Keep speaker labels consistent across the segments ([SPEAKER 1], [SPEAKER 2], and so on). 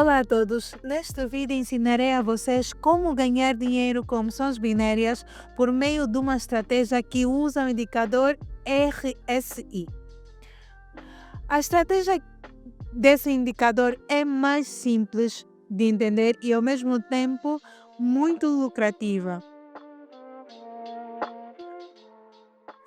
[SPEAKER 1] Olá a todos! Neste vídeo ensinarei a vocês como ganhar dinheiro com opções binárias por meio de uma estratégia que usa o indicador RSI. A estratégia desse indicador é mais simples de entender e ao mesmo tempo muito lucrativa.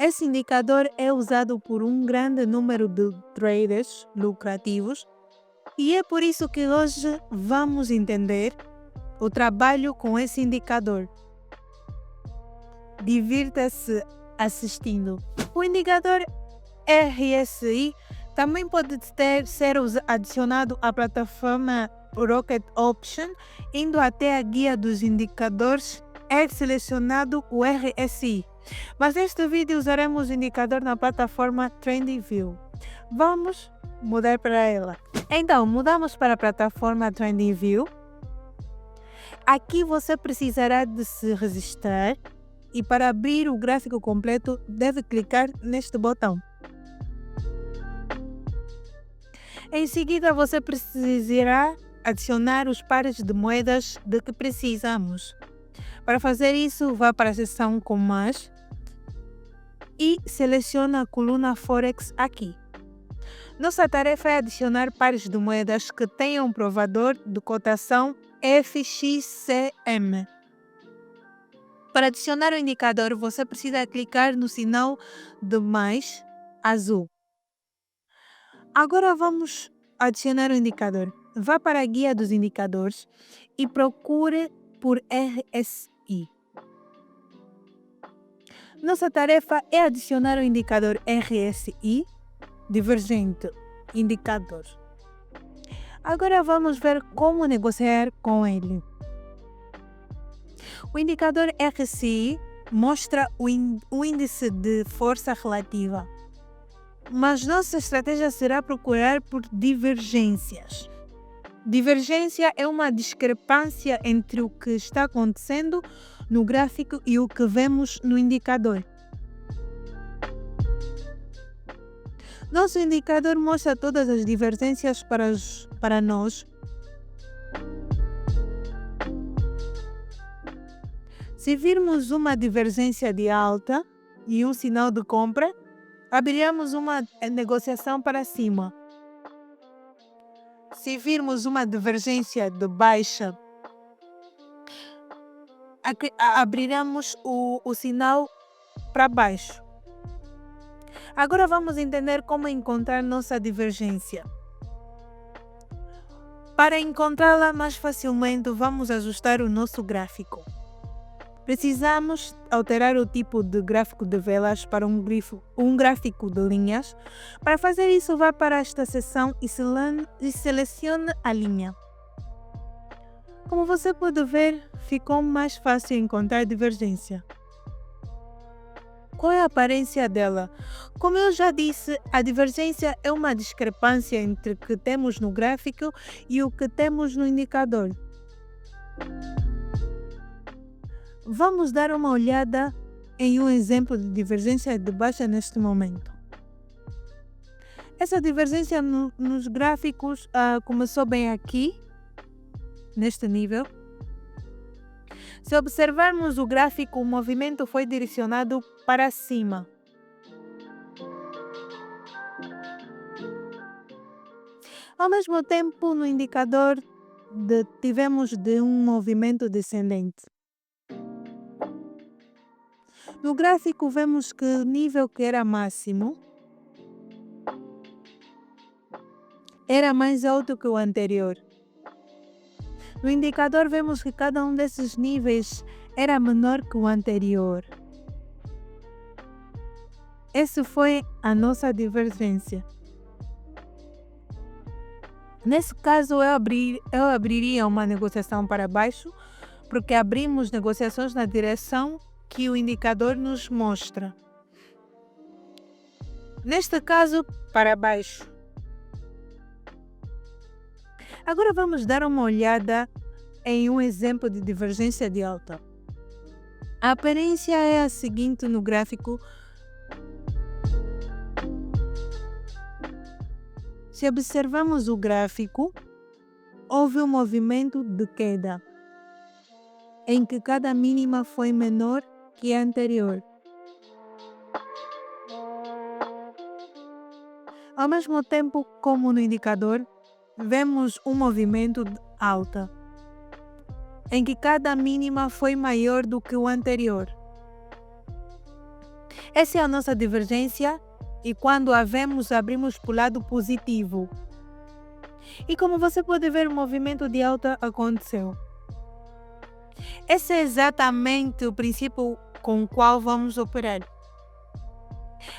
[SPEAKER 1] Esse indicador é usado por um grande número de traders lucrativos. E é por isso que hoje vamos entender o trabalho com esse indicador. Divirta-se assistindo. O indicador RSI também pode ser adicionado à plataforma Rocket Option. Indo até a guia dos indicadores, é selecionado o RSI. Mas neste vídeo usaremos o indicador na plataforma TradingView. Vamos mudar para ela. Então, mudamos para a plataforma TradingView. Aqui você precisará de se registrar e para abrir o gráfico completo deve clicar neste botão. Em seguida, você precisará adicionar os pares de moedas de que precisamos. Para fazer isso, vá para a seção com mais e selecione a coluna Forex aqui. Nossa tarefa é adicionar pares de moedas que tenham um provador de cotação FXCM. Para adicionar o indicador, você precisa clicar no sinal de mais azul. Agora vamos adicionar o indicador. Vá para a guia dos indicadores e procure por RSI. Nossa tarefa é adicionar o indicador RSI divergente indicador. Agora vamos ver como negociar com ele. O indicador RSI mostra o índice de força relativa, mas nossa estratégia será procurar por divergências. Divergência é uma discrepância entre o que está acontecendo no gráfico e o que vemos no indicador. Nosso indicador mostra todas as divergências para nós. Se virmos uma divergência de alta e um sinal de compra, abriremos uma negociação para cima. Se virmos uma divergência de baixa, abriremos o sinal para baixo. Agora vamos entender como encontrar nossa divergência. Para encontrá-la mais facilmente, vamos ajustar o nosso gráfico. Precisamos alterar o tipo de gráfico de velas para um gráfico de linhas. Para fazer isso, vá para esta seção e selecione a linha. Como você pode ver, ficou mais fácil encontrar divergência. Qual é a aparência dela? Como eu já disse, a divergência é uma discrepância entre o que temos no gráfico e o que temos no indicador. Vamos dar uma olhada em um exemplo de divergência de baixa neste momento. Essa divergência nos gráficos começou bem aqui, neste nível. Se observarmos o gráfico, o movimento foi direcionado para cima. Ao mesmo tempo, no indicador tivemos um movimento descendente. No gráfico vemos que o nível que era máximo era mais alto que o anterior. No indicador vemos que cada um desses níveis era menor que o anterior. Essa foi a nossa divergência. Nesse caso, eu abriria uma negociação para baixo, porque abrimos negociações na direção que o indicador nos mostra. Neste caso, para baixo. Agora vamos dar uma olhada em um exemplo de divergência de alta. A aparência é a seguinte no gráfico. Se observamos o gráfico, houve um movimento de queda, em que cada mínima foi menor que a anterior. Ao mesmo tempo, como no indicador, vemos um movimento de alta, em que cada mínima foi maior do que o anterior. Essa é a nossa divergência e quando a vemos, abrimos para o lado positivo. E como você pode ver, o movimento de alta aconteceu. Esse é exatamente o princípio com o qual vamos operar.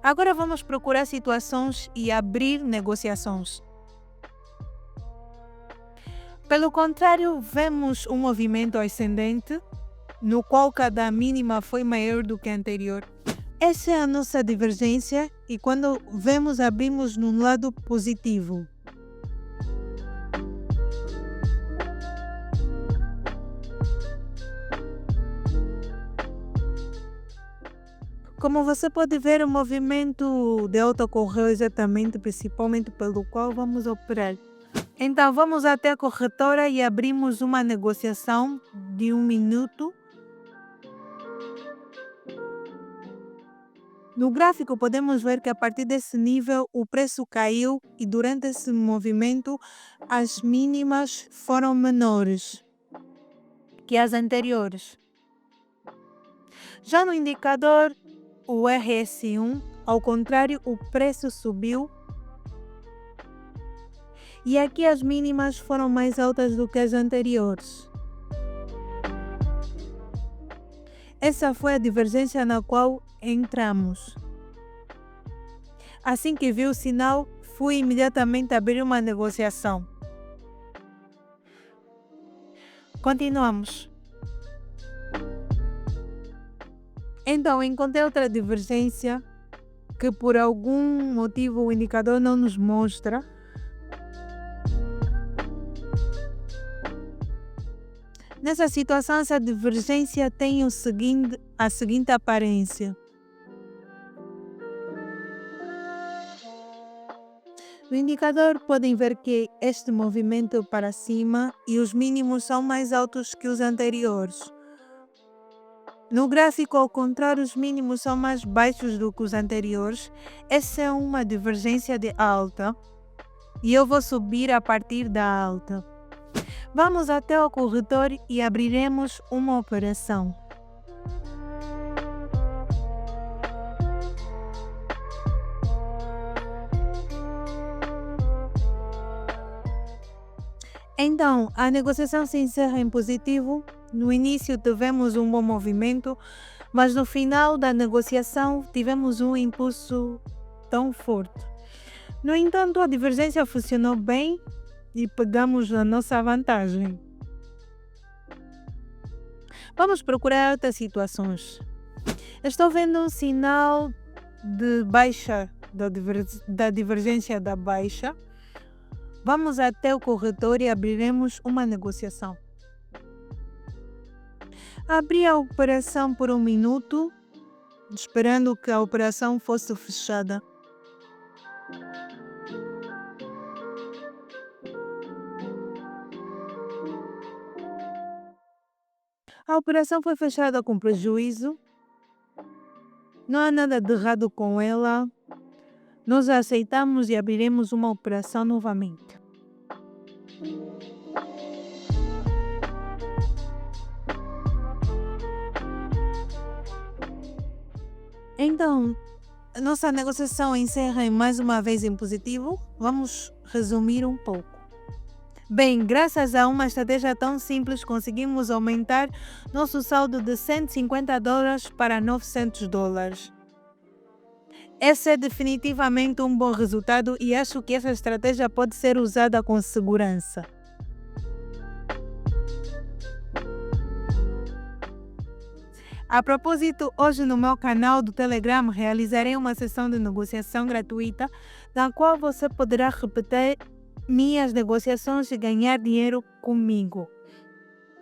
[SPEAKER 1] Agora vamos procurar situações e abrir negociações. Pelo contrário, vemos um movimento ascendente, no qual cada mínima foi maior do que a anterior. Essa é a nossa divergência e quando vemos, abrimos no lado positivo. Como você pode ver, o movimento de alta ocorreu exatamente, principalmente pelo qual vamos operar. Então, vamos até a corretora e abrimos uma negociação de 1 minuto. No gráfico, podemos ver que a partir desse nível o preço caiu e durante esse movimento as mínimas foram menores que as anteriores. Já no indicador, o RSI, ao contrário, o preço subiu e aqui as mínimas foram mais altas do que as anteriores. Essa foi a divergência na qual entramos. Assim que vi o sinal, fui imediatamente abrir uma negociação. Continuamos. Então, encontrei outra divergência que por algum motivo o indicador não nos mostra. Nessa situação, essa divergência tem a seguinte aparência. No indicador podem ver que este movimento para cima e os mínimos são mais altos que os anteriores. No gráfico, ao contrário, os mínimos são mais baixos do que os anteriores. Essa é uma divergência de alta e eu vou subir a partir da alta. Vamos até o corretor e abriremos uma operação. Então, a negociação se encerra em positivo. No início tivemos um bom movimento, mas no final da negociação tivemos um impulso tão forte. No entanto, a divergência funcionou bem e pegamos a nossa vantagem. Vamos procurar outras situações. Estou vendo um sinal de baixa da divergência da baixa. Vamos até o corretor e abriremos uma negociação. Abri a operação por 1 minuto, esperando que a operação fosse fechada. A operação foi fechada com prejuízo. Não há nada de errado com ela. Nós a aceitamos e abriremos uma operação novamente. Então, a nossa negociação encerra mais uma vez em positivo. Vamos resumir um pouco. Bem, graças a uma estratégia tão simples, conseguimos aumentar nosso saldo de $150 para $900. Esse é definitivamente um bom resultado e acho que essa estratégia pode ser usada com segurança. A propósito, hoje no meu canal do Telegram realizarei uma sessão de negociação gratuita, na qual você poderá repetir minhas negociações e ganhar dinheiro comigo.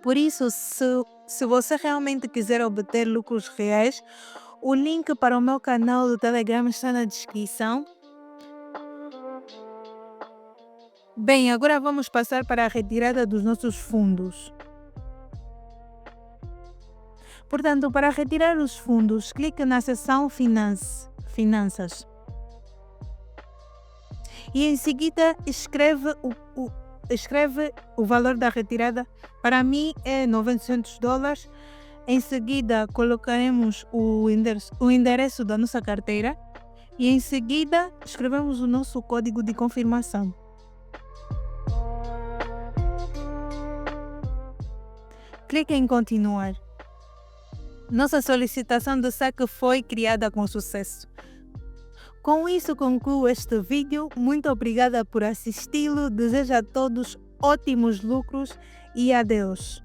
[SPEAKER 1] Por isso, se você realmente quiser obter lucros reais, o link para o meu canal do Telegram está na descrição. Bem, agora vamos passar para a retirada dos nossos fundos. Portanto, para retirar os fundos, clique na seção Finanças e em seguida escreve o valor da retirada. Para mim é $900. Em seguida, colocaremos o endereço da nossa carteira e em seguida escrevemos o nosso código de confirmação. Clique em continuar. Nossa solicitação de saque foi criada com sucesso. Com isso concluo este vídeo. Muito obrigada por assisti-lo. Desejo a todos ótimos lucros e adeus.